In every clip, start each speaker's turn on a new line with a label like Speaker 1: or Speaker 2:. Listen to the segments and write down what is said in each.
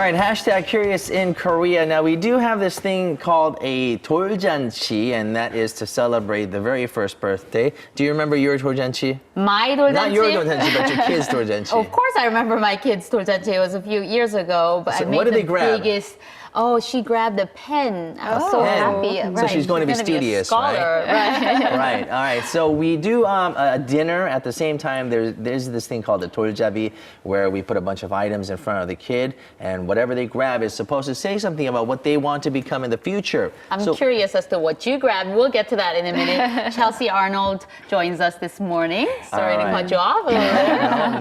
Speaker 1: right, hashtag curious in Korea. Now, we do have this thing called a 돌잔치, and that is to celebrate the very first birthday. Do you remember your 돌잔치?
Speaker 2: My 돌잔치?
Speaker 1: Not your 돌잔치, but your kid's 돌잔치.
Speaker 2: Of course I remember my kid's 돌잔치. It was a few years ago, but
Speaker 1: So
Speaker 2: I made
Speaker 1: what did
Speaker 2: the
Speaker 1: they grab?
Speaker 2: biggest... Oh, she grabbed a pen. I was so happy.
Speaker 1: So she's going to be studious,
Speaker 2: scholar, right?
Speaker 1: Right, all right. So we do a dinner at the same time. There's this thing called the 돌잡이, where we put a bunch of items in front of the kid, and whatever they grab is supposed to say something about what they want to become in the future.
Speaker 2: I'm curious as to what you grabbed. We'll get to that in a minute. Chelsea Arnold joins us this morning. Sorry to cut you off.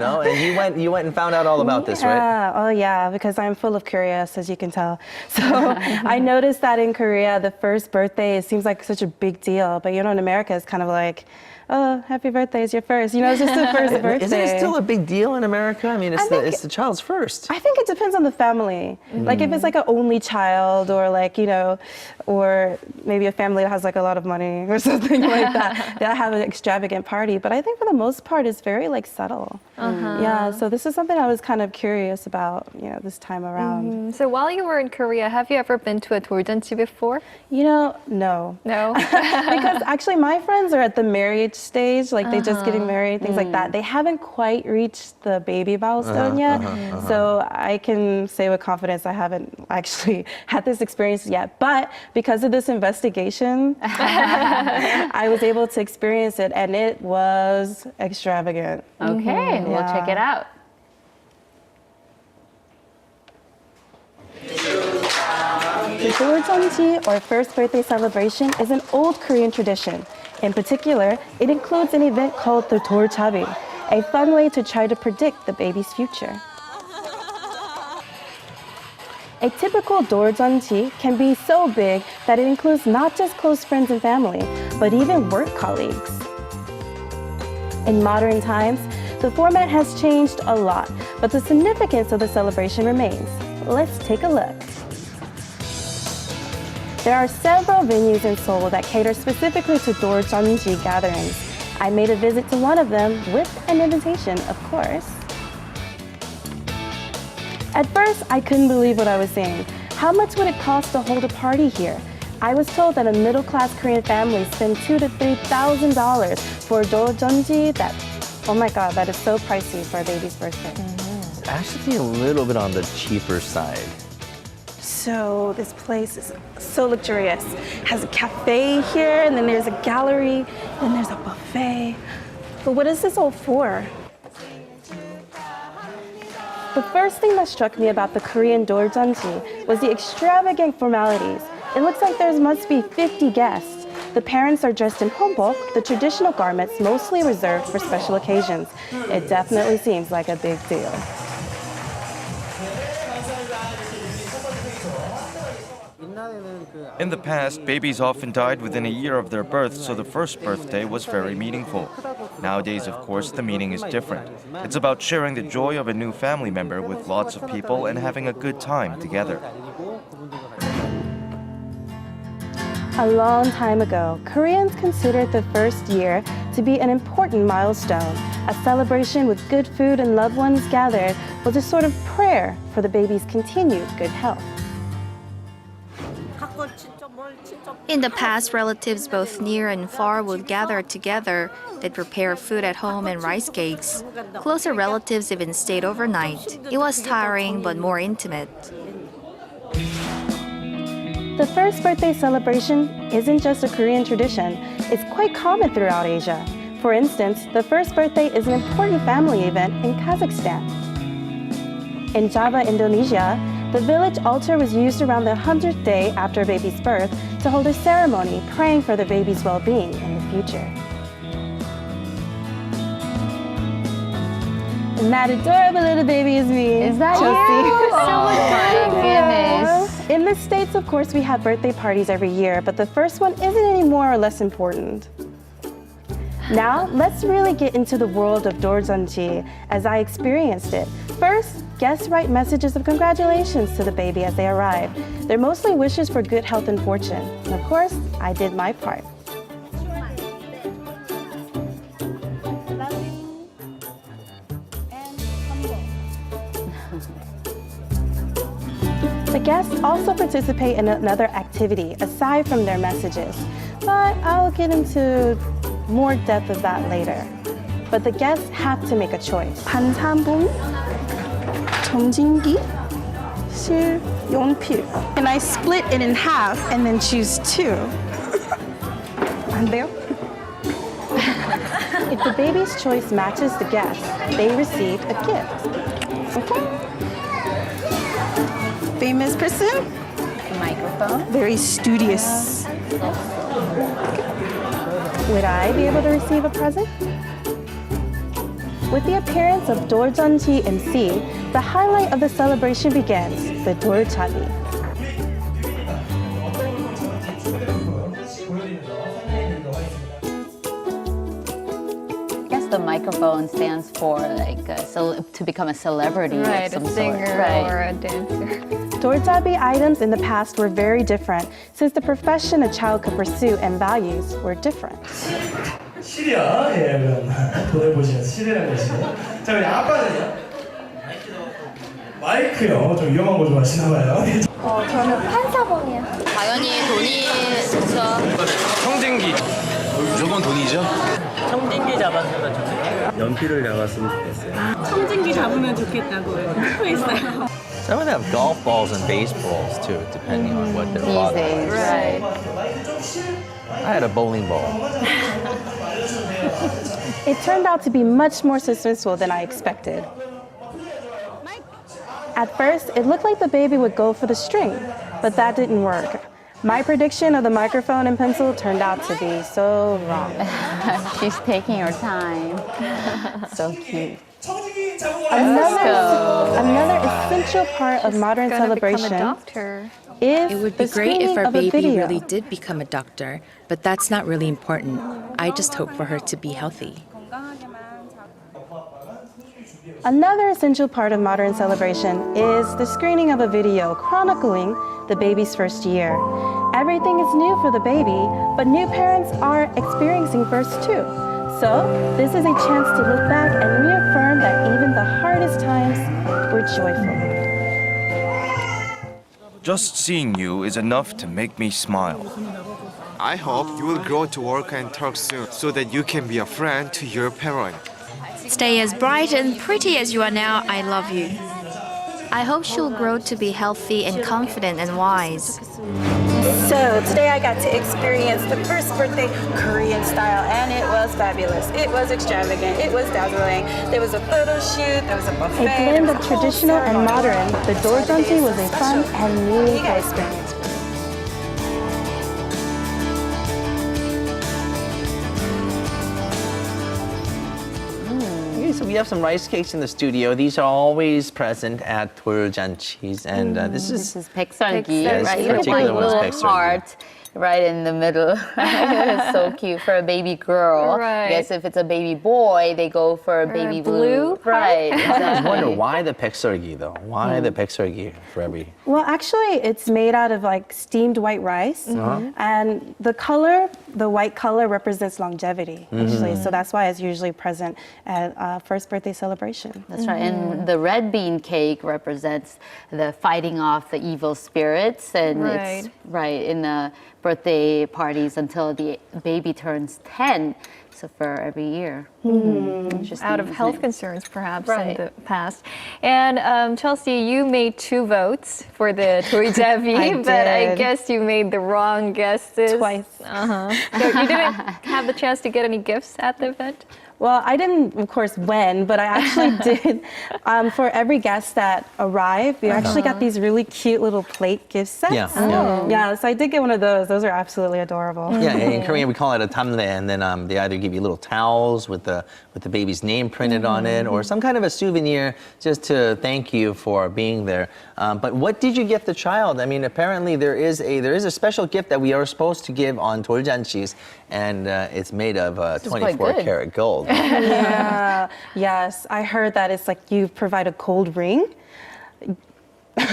Speaker 1: No, and you went and found out all about this, right?
Speaker 3: Oh yeah, because I'm full of curious, as you can tell. So I noticed that in Korea, the first birthday, it seems like such a big deal. But you know, in America, it's kind of like, oh, happy birthday, it's your first. You know, it's just the first birthday.
Speaker 1: Isn't it still a big deal in America? I mean, it's the child's first.
Speaker 3: I think it depends on the family. Like if it's like an only child, or like, you know, or maybe a family that has like a lot of money or something like that, they'll have an extravagant party. But I think for the most part, it's very like subtle. Yeah, so this is something I was kind of curious about, you know, this time around.
Speaker 4: So while you were in Korea, have you ever been to a 돌잔치 before?
Speaker 3: You know, no.
Speaker 4: No?
Speaker 3: Because actually my friends are at the marriage stage, like they just getting married, things like that. They haven't quite reached the baby milestone yet. So I can say with confidence I haven't actually had this experience yet. But because of this investigation, I was able to experience it, and it was extravagant.
Speaker 2: Okay, we'll check it out.
Speaker 3: The 돌잔치, or first birthday celebration, is an old Korean tradition. In particular, it includes an event called the 돌잡이, a fun way to try to predict the baby's future. A typical 돌잔치 can be so big that it includes not just close friends and family, but even work colleagues. In modern times, the format has changed a lot, but the significance of the celebration remains. Let's take a look. There are several venues in Seoul that cater specifically to 돌잔치 gatherings. I made a visit to one of them with an invitation, of course. At first, I couldn't believe what I was seeing. How much would it cost to hold a party here? I was told that a middle-class Korean family spends $2,000 to $3,000 for a 돌잔치. Oh my God, that is so pricey for a baby's birthday.
Speaker 1: It's actually a little bit on the cheaper side.
Speaker 3: So this place is so luxurious. It has a cafe here, and then there's a gallery, and there's a buffet. But what is this all for? The first thing that struck me about the Korean 돌잔치 was the extravagant formalities. It looks like there must be 50 guests. The parents are dressed in hanbok, the traditional garments mostly reserved for special occasions. It definitely seems like a big deal.
Speaker 5: In the past, babies often died within a year of their birth, so the first birthday was very meaningful. Nowadays, of course, the meaning is different. It's about sharing the joy of a new family member with lots of people and having a good time together.
Speaker 3: A long time ago, Koreans considered the first year to be an important milestone. A celebration with good food and loved ones gathered was a sort of prayer for the baby's continued good health.
Speaker 6: In the past, relatives both near and far would gather together. They'd prepare food at home and rice cakes. Closer relatives even stayed overnight. It was tiring but more intimate.
Speaker 3: The first birthday celebration isn't just a Korean tradition. It's quite common throughout Asia. For instance, the first birthday is an important family event in Kazakhstan. In Java, Indonesia, the village altar was used around the 100th day after a baby's birth to hold a ceremony praying for the baby's well-being in the future. And that adorable little baby is me.
Speaker 2: Is that
Speaker 3: Chelsea.
Speaker 2: you? Oh my goodness.
Speaker 3: In the States, of course, we have birthday parties every year, but the first one isn't any more or less important. Now, let's really get into the world of 돌잔치 as I experienced it. First, guests write messages of congratulations to the baby as they arrive. They're mostly wishes for good health and fortune. And of course, I did my part. The guests also participate in another activity aside from their messages, but I'll get into more depth of that later. But the guests have to make a choice. 반사본, 점진기, 실, 연필. And I split it in half and then choose two. 안 돼요? If the baby's choice matches the guest, they receive a gift. Okay? Famous person?
Speaker 2: Microphone.
Speaker 3: Very studious. Would I be able to receive a present? With the appearance of 돌잔치 MC, the highlight of the celebration begins, the 돌잡이.
Speaker 2: I guess the microphone stands for like to become a celebrity,
Speaker 4: Right,
Speaker 2: of some
Speaker 4: a singer
Speaker 2: sort. Right.
Speaker 4: or a dancer.
Speaker 3: 돌잡이 items in the past were very different, since the profession a child could pursue and values were different.
Speaker 7: 시리아, 예, 그럼 돈을 보시면서 시리라는 것이고. 자, 우리 아빠는요? 마이크요. 좀 위험한 거 좋아하시나 봐요.
Speaker 8: 저는 판사봉이요.
Speaker 6: 당연히 돈이 좋죠.
Speaker 5: 청진기.
Speaker 9: 무조건 돈이죠?
Speaker 10: 청진기 잡았으면 좋겠어요.
Speaker 9: 연필을 잡았으면 좋겠어요.
Speaker 10: 청진기 잡으면 좋겠다고 했어요.
Speaker 1: Some of them have golf balls and baseballs too, depending on what their
Speaker 2: These
Speaker 1: father
Speaker 2: days,
Speaker 1: likes.
Speaker 2: right.
Speaker 1: I had a bowling ball.
Speaker 3: It turned out to be much more suspenseful than I expected. At first, it looked like the baby would go for the string, but that didn't work. My prediction of the microphone and pencil turned out to be so wrong.
Speaker 2: She's taking her time. So cute.
Speaker 3: Another essential part of modern
Speaker 4: Gonna become a
Speaker 3: celebration
Speaker 4: doctor.
Speaker 3: is
Speaker 11: It would
Speaker 3: the
Speaker 11: be great if
Speaker 3: screening
Speaker 11: our
Speaker 3: of a
Speaker 11: baby
Speaker 3: video.
Speaker 11: really did become a doctor, but that's not really important. I just hope for her to be healthy.
Speaker 3: Another essential part of modern celebration is the screening of a video chronicling the baby's first year. Everything is new for the baby, but new parents are experiencing first too. So, this is a chance to look back and reaffirm that even the hardest times were joyful.
Speaker 5: Just seeing you is enough to make me smile.
Speaker 12: I hope you will grow to work and talk soon so that you can be a friend to your parent.
Speaker 6: Stay as bright and pretty as you are now. I love you. I hope she'll grow to be healthy and confident and wise.
Speaker 3: So, today I got to experience the first birthday Korean style, and it was fabulous. It was extravagant. It was dazzling. There was a photo shoot. There was a buffet. A blend of traditional and modern, the 돌잔치 was a fun and meaningful experience.
Speaker 1: Okay, so we have some rice cakes in the studio. These are always present at 돌잔치's, and this is
Speaker 2: 백설기,
Speaker 1: Yes,
Speaker 2: right?
Speaker 1: this
Speaker 2: You can put a
Speaker 1: particular one's
Speaker 2: little
Speaker 1: 백설기.
Speaker 2: heart right in the middle. It's so cute for a baby girl.
Speaker 4: Right.
Speaker 2: I guess if it's a baby boy, they go for a baby blue.
Speaker 4: blue
Speaker 2: Right.
Speaker 1: I always
Speaker 2: Exactly.
Speaker 1: wonder why the 백설기 though. Why the 백설기 for every?
Speaker 3: Well, actually, it's made out of like steamed white rice, and the color, the white color, represents longevity. Actually, so that's why it's usually present at first birthday celebration.
Speaker 2: That's right. And the red bean cake represents the fighting off the evil spirits. And it's right in the birthday parties until the baby turns 10. So for every year. Interesting,
Speaker 4: Out of
Speaker 2: isn't
Speaker 4: health
Speaker 2: it?
Speaker 4: concerns, perhaps,
Speaker 2: Right.
Speaker 4: in the past. And Chelsea, you made 2 votes for the 돌잡이,
Speaker 3: I
Speaker 4: but I
Speaker 3: did.
Speaker 4: guess you made the wrong guesses.
Speaker 3: Twice.
Speaker 4: So you didn't have the chance to get any gifts at the event?
Speaker 3: Well, I didn't, of course, win, but I actually did. For every guest that arrived, we actually got these really cute little plate gift sets.
Speaker 1: Yeah,
Speaker 3: Yeah, so I did get one of those. Those are absolutely adorable.
Speaker 1: Yeah, in Korean we call it a tamle, and then they either give you little towels with the baby's name printed on it, or some kind of a souvenir just to thank you for being there. But what did you get the child? I mean, apparently there is a special gift that we are supposed to give on 돌잔치's, and it's made of
Speaker 2: is quite
Speaker 1: 24
Speaker 2: good.
Speaker 1: karat gold.
Speaker 3: Yeah, yes. I heard that it's like you provide a gold ring.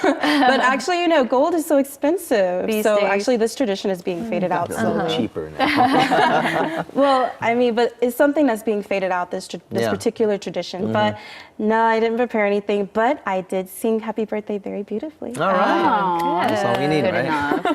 Speaker 3: But actually, you know, gold is so expensive.
Speaker 4: These
Speaker 3: so
Speaker 4: days.
Speaker 3: actually, this tradition is being faded out
Speaker 1: It's a little
Speaker 3: slowly.
Speaker 1: cheaper now.
Speaker 3: Well, I mean, but it's something that's being faded out, this
Speaker 1: Yeah.
Speaker 3: particular tradition. But no, I didn't prepare anything, but I did sing happy birthday very beautifully.
Speaker 1: All right.
Speaker 2: Oh,
Speaker 1: That's all we need,
Speaker 2: good
Speaker 1: right?
Speaker 2: enough.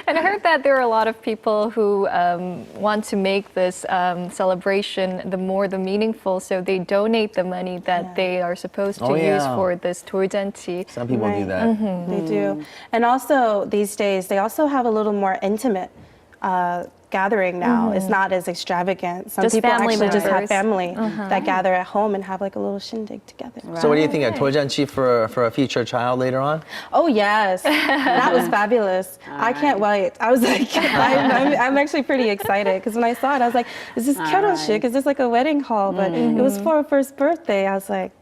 Speaker 4: And I heard that there are a lot of people who want to make this celebration the more the meaningful, so they donate the money that they are supposed to
Speaker 1: Oh,
Speaker 4: use
Speaker 1: yeah.
Speaker 4: for this 돌잔치.
Speaker 1: Some people do
Speaker 3: Right.
Speaker 1: that.
Speaker 3: They do. And also, these days, they also have a little more intimate gathering now. It's not as extravagant. Some
Speaker 4: Just
Speaker 3: people
Speaker 4: family
Speaker 3: actually just have
Speaker 4: members.
Speaker 3: family that gather at home and have like a little shindig together.
Speaker 1: So what do you think? A 돌잔치 for a future child later on?
Speaker 3: Oh, yes. That was fabulous. I can't wait. I was like, I'm actually pretty excited because when I saw it, I was like, is this 결혼식? Is this like a wedding hall? But it was for a first birthday. I was like,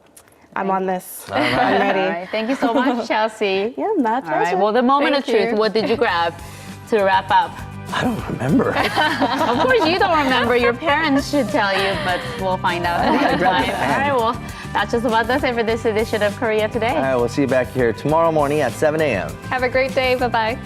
Speaker 3: I'm on this. I'm ready.
Speaker 2: All right. Thank you so much, Chelsea.
Speaker 3: Yeah, my
Speaker 2: All
Speaker 3: pleasure.
Speaker 2: right. Well, the moment
Speaker 4: Thank
Speaker 2: of truth.
Speaker 4: you.
Speaker 2: What did you grab to wrap up?
Speaker 1: I don't remember.
Speaker 2: Of course, you don't remember. Your parents should tell you, but we'll find out at the time. All right. Well, that's just about does it for this edition of Korea Today.
Speaker 1: All right, we'll see you back here tomorrow morning at 7 a.m.
Speaker 4: Have a great day. Bye-bye.